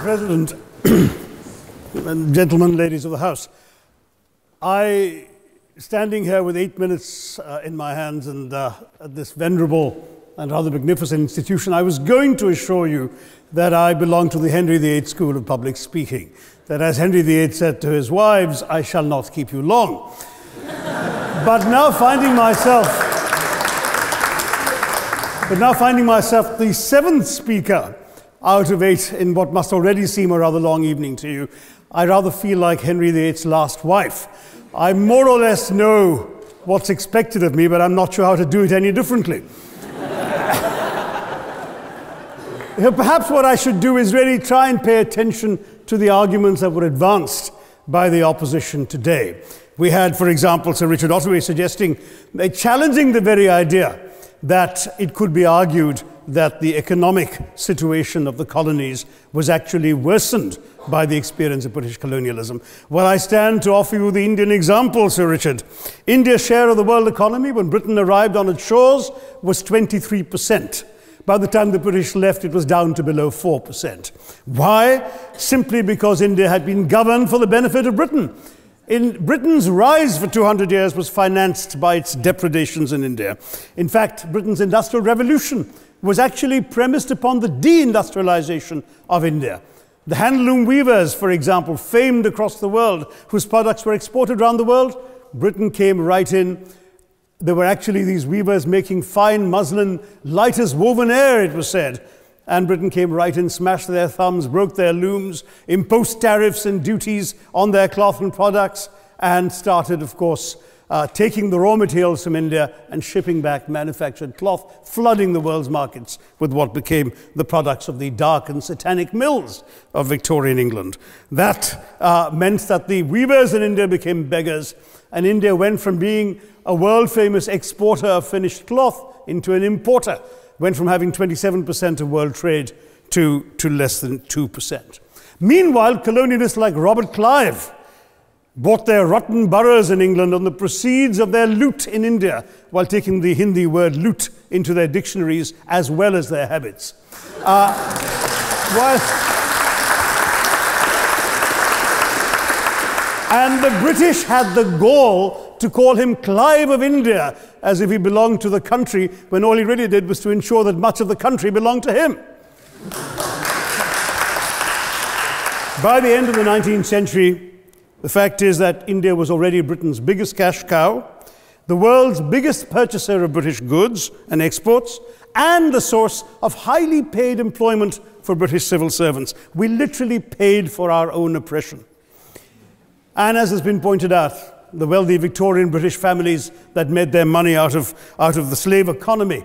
President, and gentlemen, ladies of the House, standing here with 8 minutes in my hands and at this venerable and rather magnificent institution, I was going to assure you that I belong to the Henry VIII School of Public Speaking, that as Henry VIII said to his wives, I shall not keep you long. But now finding myself the seventh speaker out of 8 in what must already seem a rather long evening to you, I rather feel like Henry VIII's last wife. I more or less know what's expected of me, but I'm not sure how to do it any differently. Perhaps what I should do is really try and pay attention to the arguments that were advanced by the opposition today. We had, for example, Sir Richard Ottaway suggesting, challenging the very idea that it could be argued that the economic situation of the colonies was actually worsened by the experience of British colonialism. Well, I stand to offer you the Indian example, Sir Richard. India's share of the world economy when Britain arrived on its shores was 23%. By the time the British left, it was down to below 4%. Why? Simply because India had been governed for the benefit of Britain. Britain's rise for 200 years was financed by its depredations in India. In fact, Britain's industrial revolution was actually premised upon the deindustrialization of India. The handloom weavers, for example, famed across the world, whose products were exported around the world, Britain came right in. There were actually these weavers making fine muslin, light as woven air, it was said. And Britain came right in, smashed their thumbs, broke their looms, imposed tariffs and duties on their cloth and products, and started, of course, taking the raw materials from India and shipping back manufactured cloth, flooding the world's markets with what became the products of the dark and satanic mills of Victorian England. That meant that the weavers in India became beggars, and India went from being a world-famous exporter of finished cloth into an importer, went from having 27% of world trade to less than 2%. Meanwhile, colonialists like Robert Clive bought their rotten boroughs in England on the proceeds of their loot in India, while taking the Hindi word loot into their dictionaries as well as their habits. And the British had the gall to call him Clive of India, as if he belonged to the country, when all he really did was to ensure that much of the country belonged to him. By the end of the 19th century, the fact is that India was already Britain's biggest cash cow, the world's biggest purchaser of British goods and exports, and the source of highly paid employment for British civil servants. We literally paid for our own oppression. And as has been pointed out, the wealthy Victorian British families that made their money out of the slave economy,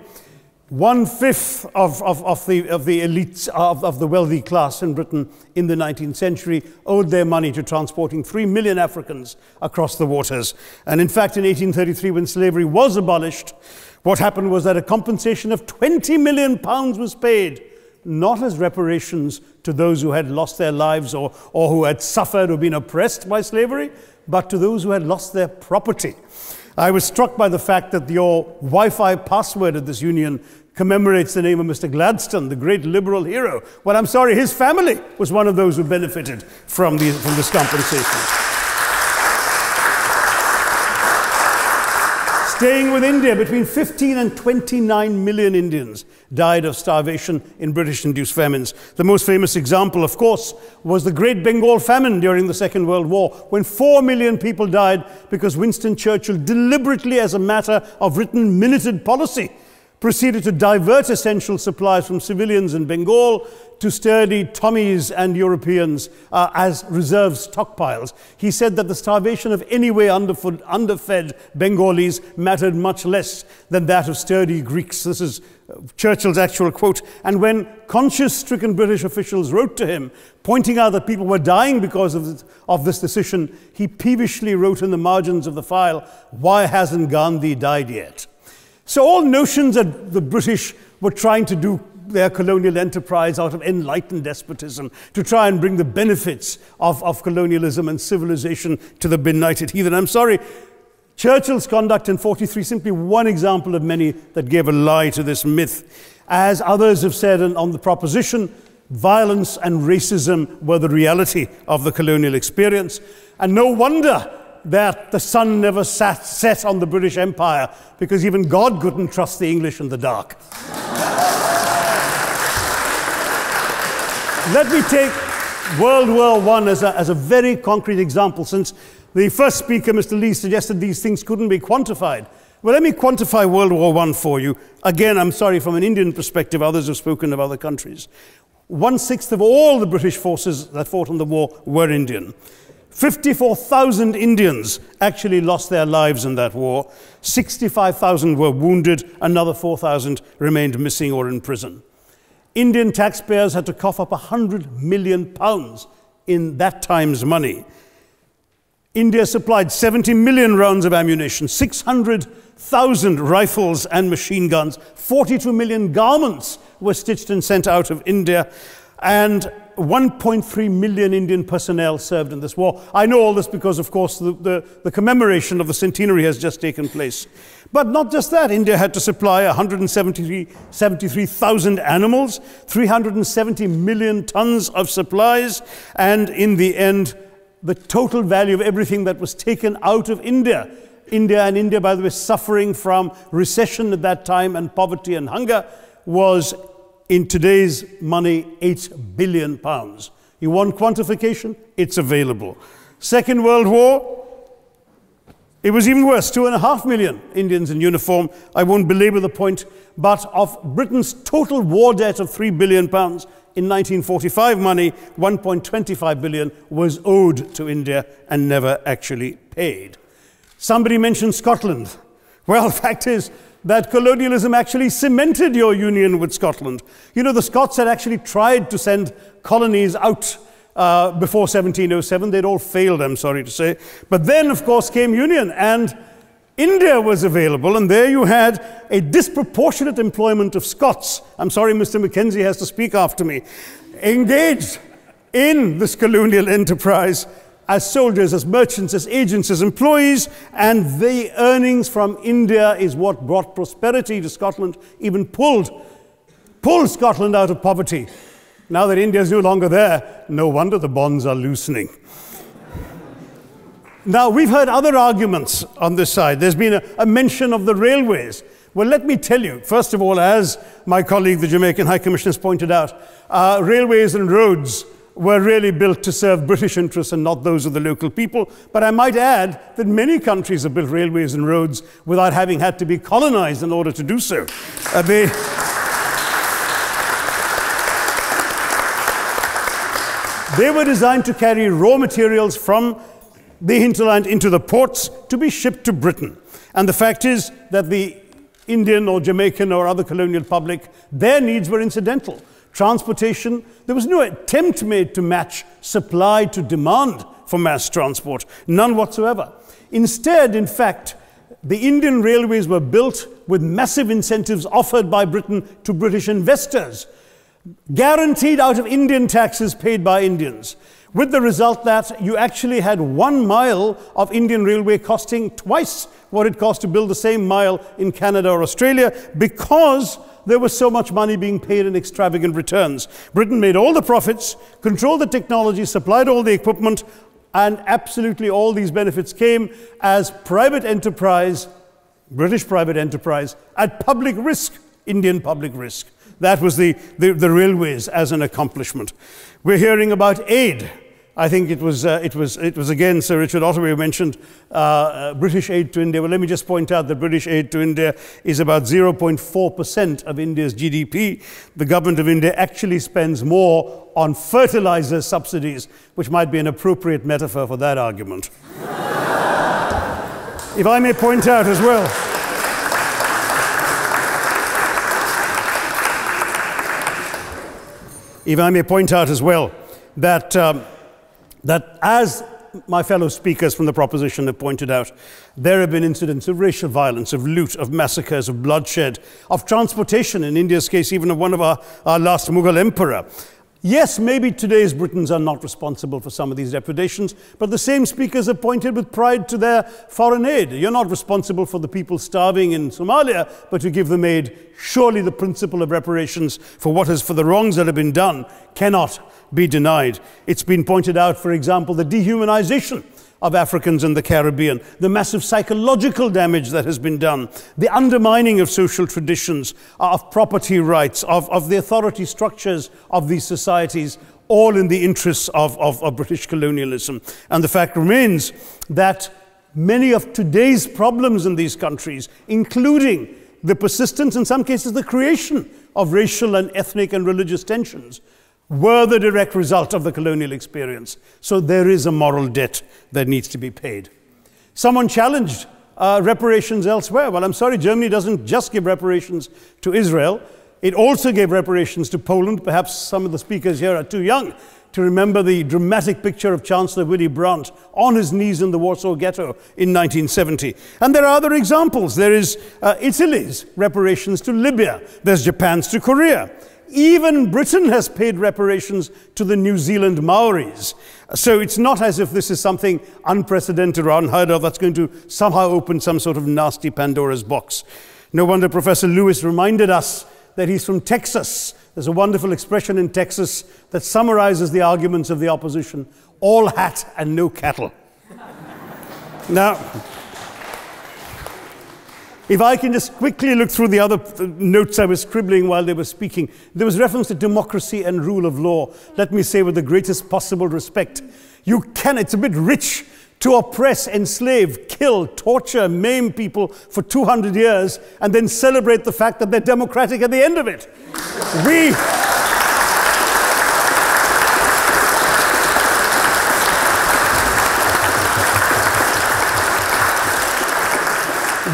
1/5 of the elites of the wealthy class in Britain in the 19th century owed their money to transporting 3 million Africans across the waters. And in fact, in 1833, when slavery was abolished, what happened was that a compensation of £20 million was paid, not as reparations to those who had lost their lives or who had suffered or been oppressed by slavery, but to those who had lost their property. I was struck by the fact that your Wi-Fi password at this union commemorates the name of Mr. Gladstone, the great liberal hero. Well, I'm sorry, his family was one of those who benefited from this compensation. Staying with India, between 15 and 29 million Indians died of starvation in British-induced famines. The most famous example, of course, was the Great Bengal Famine during the Second World War, when 4 million people died because Winston Churchill, deliberately as a matter of written minuted policy, proceeded to divert essential supplies from civilians in Bengal to sturdy Tommies and Europeans as reserve stockpiles. He said that the starvation of anyway underfed Bengalis mattered much less than that of sturdy Greeks. This is Churchill's actual quote. And when conscience-stricken British officials wrote to him, pointing out that people were dying because of this decision, he peevishly wrote in the margins of the file, "Why hasn't Gandhi died yet?" So all notions that the British were trying to do their colonial enterprise out of enlightened despotism, to try and bring the benefits of colonialism and civilization to the benighted heathen. I'm sorry, Churchill's conduct in 43 is simply one example of many that gave a lie to this myth. As others have said on the proposition, Violence and racism were the reality of the colonial experience. And no wonder that the sun never set on the British Empire, because even God couldn't trust the English in the dark. Let me take World War I as a very concrete example, since the first speaker, Mr. Lee, suggested these things couldn't be quantified. Well, let me quantify World War I for you. Again, I'm sorry, from an Indian perspective, others have spoken of other countries. 1/6 of all the British forces that fought in the war were Indian. 54,000 Indians actually lost their lives in that war. 65,000 were wounded. Another 4,000 remained missing or in prison. Indian taxpayers had to cough up £100 million in that time's money. India supplied 70 million rounds of ammunition, 600,000 rifles and machine guns, 42 million garments were stitched and sent out of India, and 1.3 million Indian personnel served in this war. I know all this because, of course, the commemoration of the centenary has just taken place. But not just that, India had to supply 173,000 animals, 370 million tons of supplies, and in the end, the total value of everything that was taken out of India, India, by the way, suffering from recession at that time and poverty and hunger, was, in today's money, £8 billion. You want quantification? It's available. Second World War, it was even worse, 2.5 million Indians in uniform. I won't belabor the point, but of Britain's total war debt of £3 billion, in 1945 money, 1.25 billion was owed to India and never actually paid. Somebody mentioned Scotland. Well, the fact is that colonialism actually cemented your union with Scotland. You know, the Scots had actually tried to send colonies out before 1707. They'd all failed, I'm sorry to say. But then, of course, came union, and India was available, and there you had a disproportionate employment of Scots. I'm sorry, Mr. Mackenzie has to speak after me. Engaged in this colonial enterprise as soldiers, as merchants, as agents, as employees, and the earnings from India is what brought prosperity to Scotland, even pulled Scotland out of poverty. Now that India is no longer there, no wonder the bonds are loosening. Now, we've heard other arguments on this side. There's been a mention of the railways. Well, let me tell you, first of all, as my colleague, the Jamaican High Commissioner, has pointed out, railways and roads were really built to serve British interests and not those of the local people. But I might add that many countries have built railways and roads without having had to be colonized in order to do so. They were designed to carry raw materials from the hinterland into the ports to be shipped to Britain. And the fact is that the Indian or Jamaican or other colonial public, their needs were incidental. Transportation, there was no attempt made to match supply to demand for mass transport, none whatsoever. Instead, in fact, the Indian railways were built with massive incentives offered by Britain to British investors, guaranteed out of Indian taxes paid by Indians, with the result that you actually had 1 mile of Indian railway costing twice what it cost to build the same mile in Canada or Australia, because there was so much money being paid in extravagant returns. Britain made all the profits, controlled the technology, supplied all the equipment, and absolutely all these benefits came as private enterprise, British private enterprise, at public risk, Indian public risk. That was the railways as an accomplishment. We're hearing about aid. I think it was again Sir Richard Ottaway who mentioned British aid to India. Well, let me just point out that British aid to India is about 0.4% of India's GDP. The government of India actually spends more on fertilizer subsidies, which might be an appropriate metaphor for that argument. If I may point out as well, that as my fellow speakers from the proposition have pointed out, there have been incidents of racial violence, of loot, of massacres, of bloodshed, of transportation, in India's case, even of one of our last Mughal emperor. Yes, maybe today's Britons are not responsible for some of these depredations, but the same speakers have pointed with pride to their foreign aid. You're not responsible for the people starving in Somalia, but you give them aid. Surely the principle of reparations for the wrongs that have been done cannot be denied. It's been pointed out, for example, the dehumanization of Africans in the Caribbean, the massive psychological damage that has been done, the undermining of social traditions, of property rights, of the authority structures of these societies, all in the interests of British colonialism. And the fact remains that many of today's problems in these countries, including the persistence, in some cases the creation of racial and ethnic and religious tensions, were the direct result of the colonial experience. So there is a moral debt that needs to be paid. Someone challenged reparations elsewhere. Well, I'm sorry, Germany doesn't just give reparations to Israel. It also gave reparations to Poland. Perhaps some of the speakers here are too young to remember the dramatic picture of Chancellor Willy Brandt on his knees in the Warsaw Ghetto in 1970. And there are other examples. There is Italy's reparations to Libya. There's Japan's to Korea. Even Britain has paid reparations to the New Zealand Maoris. So it's not as if this is something unprecedented or unheard of that's going to somehow open some sort of nasty Pandora's box. No wonder Professor Lewis reminded us that he's from Texas. There's a wonderful expression in Texas that summarizes the arguments of the opposition: all hat and no cattle. Now, if I can just quickly look through the other notes I was scribbling while they were speaking, there was reference to democracy and rule of law. Let me say with the greatest possible respect, it's a bit rich to oppress, enslave, kill, torture, maim people for 200 years and then celebrate the fact that they're democratic at the end of it.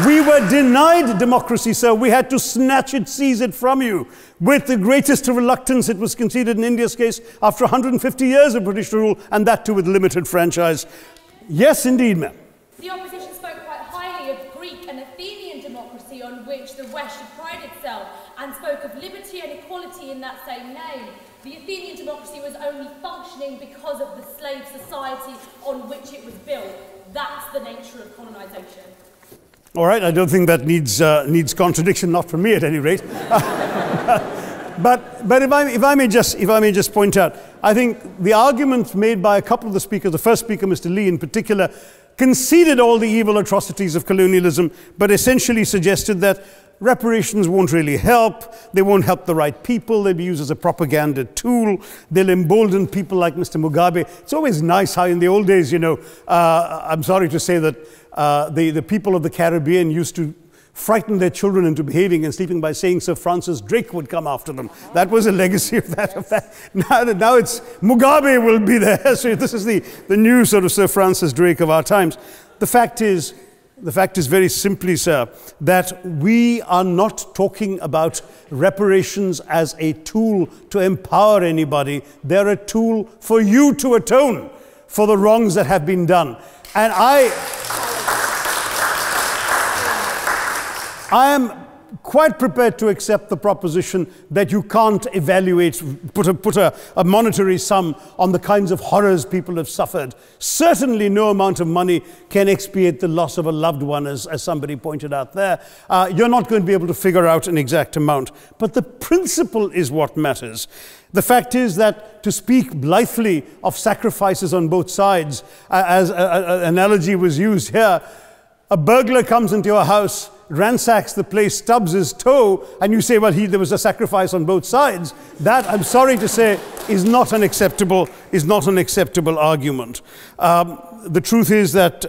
We were denied democracy, sir. We had to snatch it, seize it from you. With the greatest reluctance, it was conceded in India's case after 150 years of British rule, and that too with limited franchise. Yes, indeed, ma'am. The opposition spoke quite highly of Greek and Athenian democracy on which the West should pride itself, and spoke of liberty and equality in that same name. The Athenian democracy was only functioning because of the slave society on which it was built. That's the nature of colonisation. All right, I don't think that needs contradiction, not from me at any rate. But if I may just point out, I think the arguments made by a couple of the speakers, the first speaker, Mr. Lee in particular, conceded all the evil atrocities of colonialism, but essentially suggested that reparations won't really help, they won't help the right people, they'll be used as a propaganda tool, they'll embolden people like Mr. Mugabe. It's always nice how in the old days, I'm sorry to say that the people of the Caribbean used to frighten their children into behaving and sleeping by saying Sir Francis Drake would come after them. That was a legacy of that. Now it's Mugabe will be there. So this is the new sort of Sir Francis Drake of our times. The fact is very simply, sir, that we are not talking about reparations as a tool to empower anybody. They're a tool for you to atone for the wrongs that have been done. And I am quite prepared to accept the proposition that you can't evaluate, put a monetary sum on the kinds of horrors people have suffered. Certainly no amount of money can expiate the loss of a loved one, as somebody pointed out there. You're not going to be able to figure out an exact amount. But the principle is what matters. The fact is that to speak blithely of sacrifices on both sides, as an analogy was used here, a burglar comes into your house, ransacks the place, stubs his toe, and you say, well, there was a sacrifice on both sides. That, I'm sorry to say, is not an acceptable argument. The truth is that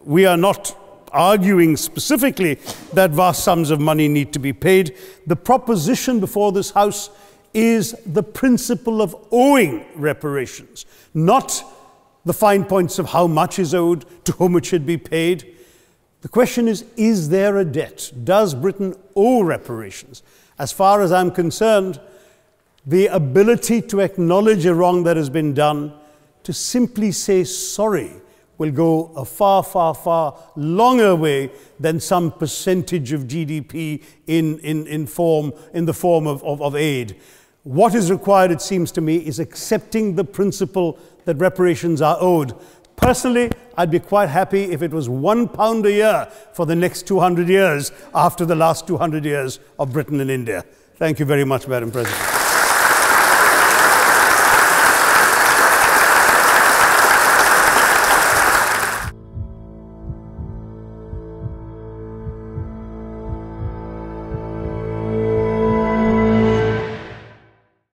we are not arguing specifically that vast sums of money need to be paid. The proposition before this House is the principle of owing reparations, not the fine points of how much is owed, to whom it should be paid. The question is there a debt? Does Britain owe reparations? As far as I'm concerned, the ability to acknowledge a wrong that has been done, to simply say sorry, will go a far, far, far longer way than some percentage of GDP in the form of aid. What is required, it seems to me, is accepting the principle that reparations are owed. Personally, I'd be quite happy if it was £1 a year for the next 200 years after the last 200 years of Britain and India. Thank you very much, Madam President.